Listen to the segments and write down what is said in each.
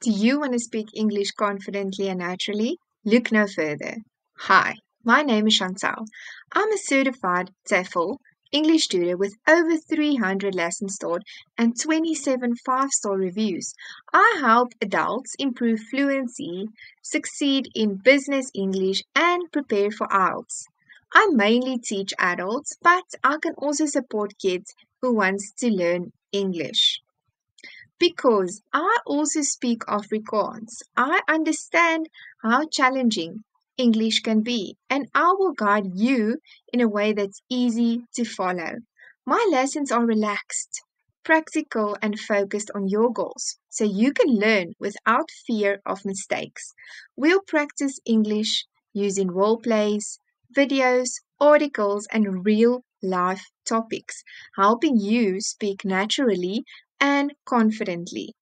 Do you want to speak English confidently and naturally? Look no further. Hi, my name is Chantal. I'm a certified TEFL English tutor with over 300 lessons taught and 27 five-star reviews. I help adults improve fluency, succeed in business English, and prepare for IELTS. I mainly teach adults, but I can also support kids who want to learn English. Because I also speak Afrikaans, I understand how challenging English can be, and I will guide you in a way that's easy to follow. My lessons are relaxed, practical, and focused on your goals, so you can learn without fear of mistakes. We'll practice English using role plays, videos, articles, and real life topics, helping you speak naturally and confidently.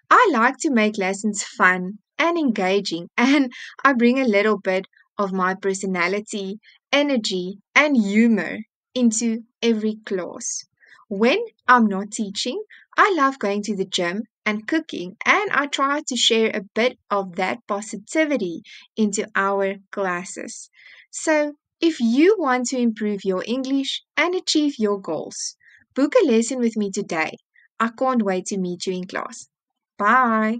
I like to make lessons fun and engaging, and I bring a little bit of my personality, energy, and humor into every class. When I'm not teaching, I love going to the gym and cooking, and I try to share a bit of that positivity into our classes. So, if you want to improve your English and achieve your goals, book a lesson with me today. I can't wait to meet you in class. Bye.